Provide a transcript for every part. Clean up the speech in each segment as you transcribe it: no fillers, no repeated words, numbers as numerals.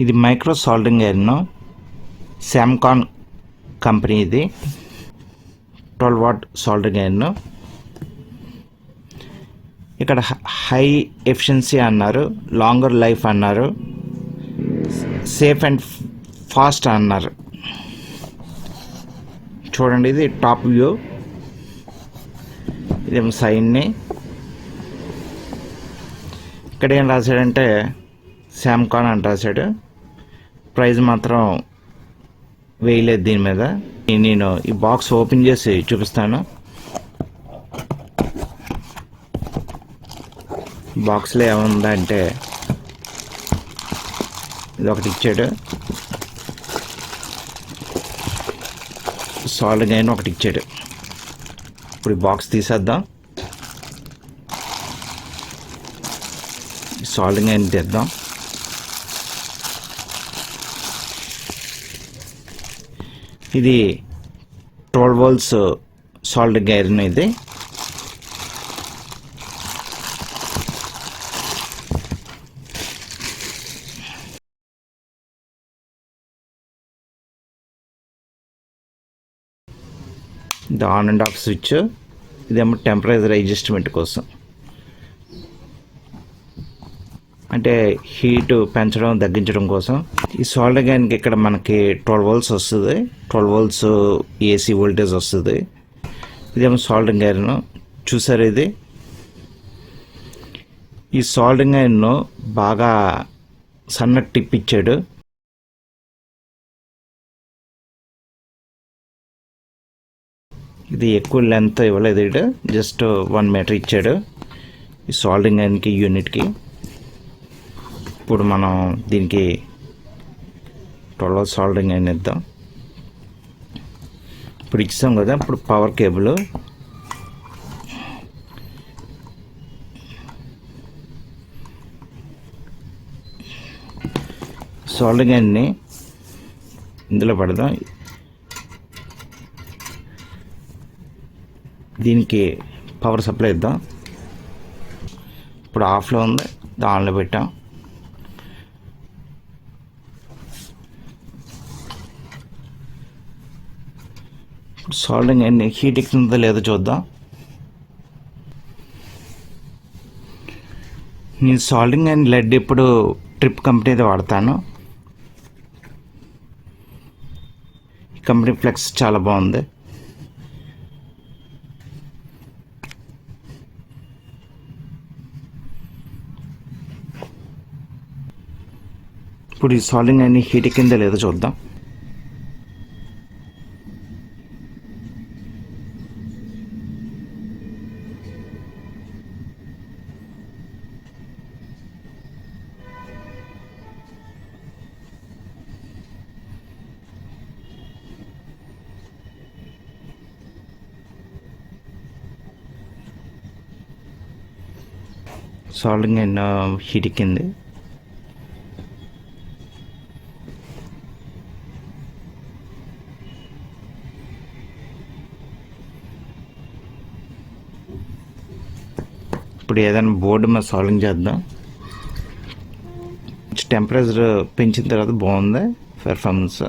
ఇది micro సాల్డింగ్ iron, శామ్కాన్ company. ఇది 12 what సాల్డింగ్ iron. ఇక్కడ హై ఎఫిషియన్సీ అన్నారు, లాంగర్ లైఫ్ అన్నారు, సేఫ్ అండ్ ఫాస్ట్ అన్నారు. చూడండి, ఇది టాప్ వ్యూ. ఇదేమో సైడ్ని. ఇక్కడ ఏం రాశాడంటే శామ్కాన్ అని రాశాడు. ప్రైస్ మాత్రం వేయలేదు దీని మీద. నేను ఈ బాక్స్ ఓపెన్ చేసి చూపిస్తాను. బాక్స్లో ఏముందంటే ఇది ఒకటి ఇచ్చాడు, సాల్డింగ్ అయిన ఒకటి ఇచ్చాడు. ఇప్పుడు ఈ బాక్స్ తీసేద్దాం, సాల్డింగ్ అయిన తీద్దాం. ఇది 12 వోల్ట్స్ సాల్డింగ్ ఐరన్. ఇది ఆన్ అండ్ ఆఫ్ స్విచ్. ఇదేమో టెంపరేచర్ అడ్జస్ట్మెంట్ కోసం, అంటే హీట్ పెంచడం తగ్గించడం కోసం. ఈ సాల్డింగ్ ఐరన్కి ఇక్కడ మనకి 12 వోల్ట్స్ వస్తుంది, 12 వోల్ట్స్ ఏసీ వోల్టేజ్ వస్తుంది. ఇదేమో సాల్డింగ్ ఐరన్. చూసారు, ఇది ఈ సాల్డింగ్ ఐరన్ బాగా సన్న టిప్ ఇచ్చాడు. ఇది ఎక్కువ లెంత్ ఇవ్వలేదు, ఇది జస్ట్ 1 మీటర్ ఇచ్చాడు ఈ సాల్డింగ్ ఐరన్కి, యూనిట్కి. ఇప్పుడు మనం దీనికి 12 సాల్డింగ్ ఐరన్ ఇద్దాం. ఇప్పుడు ఇచ్చాం కదా, ఇప్పుడు పవర్ కేబుల్. సాల్డింగ్ ఐరన్ని ఇందులో పెడదాం. దీనికి పవర్ సప్లై ఇద్దాం. ఇప్పుడు ఆఫ్లో ఉంది, ఆన్లో పెట్టాం. సాల్డింగ్ అన్ని హీట్ ఎక్కుతుందో లేదో చూద్దాం. నేను సాల్డింగ్ అండ్ లెడ్ ఇప్పుడు ట్రిప్ కంపెనీది వాడతాను. ఈ కంపెనీ ఫ్లెక్స్ చాలా బాగుంది. ఇప్పుడు ఈ సాల్డింగ్ అన్ని హీట్ ఎక్కిందో లేదో చూద్దాం. సాల్డింగ్ అండ్ హీట్ ఎక్కింది. ఇప్పుడు ఏదైనా బోర్డు మీద సాల్వింగ్ చేద్దాం. టెంపరేచర్ పెంచిన తర్వాత బాగుంది పెర్ఫార్మెన్స్.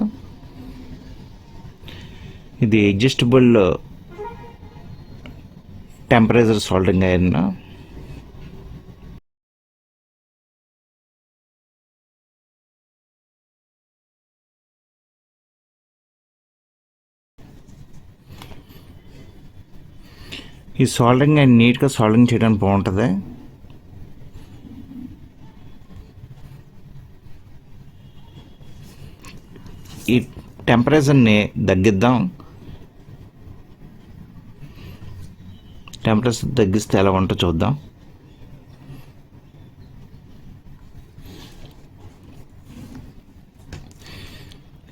ఇది అడ్జస్టబుల్ టెంపరేచర్ సాల్వింగ్ ఐరన్. ఈ సాల్డింగ్ అండ్ నీట్గా సాల్డింగ్ చేయడానికి బాగుంటుంది. ఈ టెంపరేచర్ని తగ్గిద్దాం. టెంపరేచర్ తగ్గిస్తే ఎలా ఉంటుందో చూద్దాం.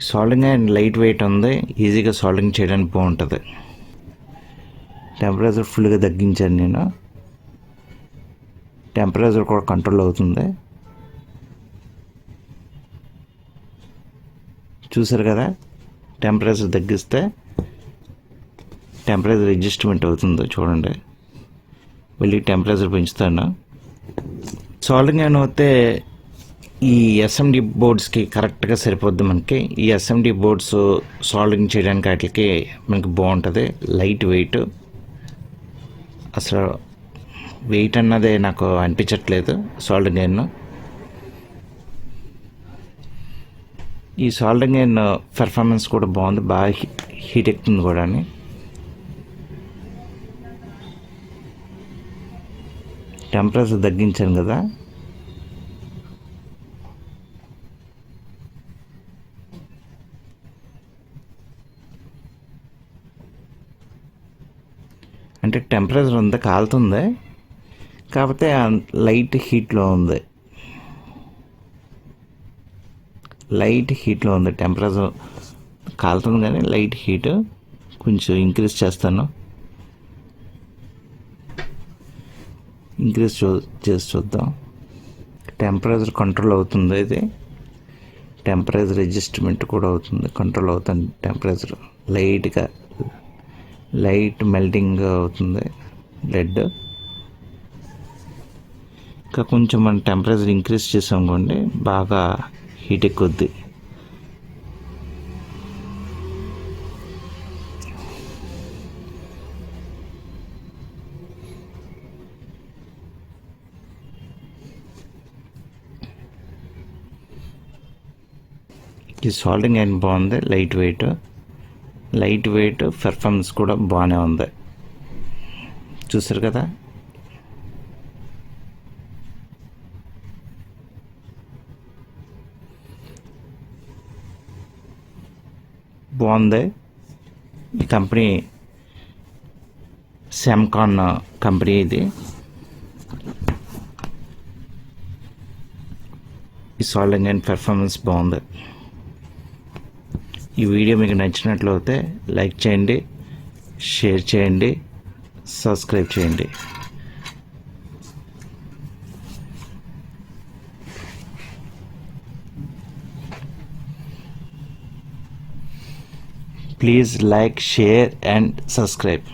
సాల్డింగ్ అండ్ లైట్ వెయిట్ ఉంది, ఈజీగా సాల్డింగ్ చేయడానికి బాగుంటుంది. టెంపరేచర్ ఫుల్గా తగ్గించాను నేను. టెంపరేచర్ కూడా కంట్రోల్ అవుతుంది. చూసారు కదా, టెంపరేచర్ తగ్గిస్తే టెంపరేచర్ అడ్జస్ట్మెంట్ అవుతుందో చూడండి. మళ్ళీ టెంపరేచర్ పెంచుతాను. సాల్డింగ్ ఐరన్ అయితే ఈ ఎస్ఎండి బోర్డ్స్కి కరెక్ట్గా సరిపోద్ది మనకి. ఈ ఎస్ఎండి బోర్డ్స్ సాల్వింగ్ చేయడానికి వాటికి మనకి బాగుంటుంది. లైట్ వెయిట్, అసలు వెయిట్ అన్నదే నాకు అనిపించట్లేదు సాల్వింగ్ ఐరన్. ఈ సాల్వింగ్ ఐరన్ పెర్ఫార్మెన్స్ కూడా బాగుంది, బాగా హీట్ ఎక్కుతుంది కూడా. టెంపరేచర్ తగ్గించాను కదా, అంటే టెంపరేచర్ ఉంది, కాలుతుంది, కాకపోతే లైట్ హీట్లో ఉంది. లైట్ హీట్లో ఉంది, టెంపరేచర్ కాలుతుంది కానీ లైట్ హీట్. కొంచెం ఇంక్రీజ్ చేస్తాను, ఇంక్రీజ్ చేసి చూద్దాం. టెంపరేచర్ కంట్రోల్ అవుతుంది, ఇది టెంపరేచర్ అడ్జస్ట్మెంట్ కూడా అవుతుంది, కంట్రోల్ అవుతుంది. టెంపరేచర్ లైట్గా లైట్ మెల్టింగ్ అవుతుంది లెడ్. ఇంకా కొంచెం మన టెంపరేచర్ ఇంక్రీజ్ చేసాం అనుకోండి, బాగా హీట్ ఎక్కుద్ది. ఈ సాల్వింగ్ ఐరన్ బాగుంది, లైట్ వెయిట్ పెర్ఫార్మెన్స్ కూడా బాగానే ఉంది. చూసారు కదా, బాగుంది. ఈ కంపెనీ సెమ్కాన్ కంపెనీ ఇది. ఈ సాల్వింగ్ ఐరన్ పెర్ఫార్మెన్స్ బాగుంది. ఈ వీడియో మీకు నచ్చినట్లయితే లైక్ చేయండి, షేర్ చేయండి, సబ్స్క్రైబ్ చేయండి. Please like, share and subscribe.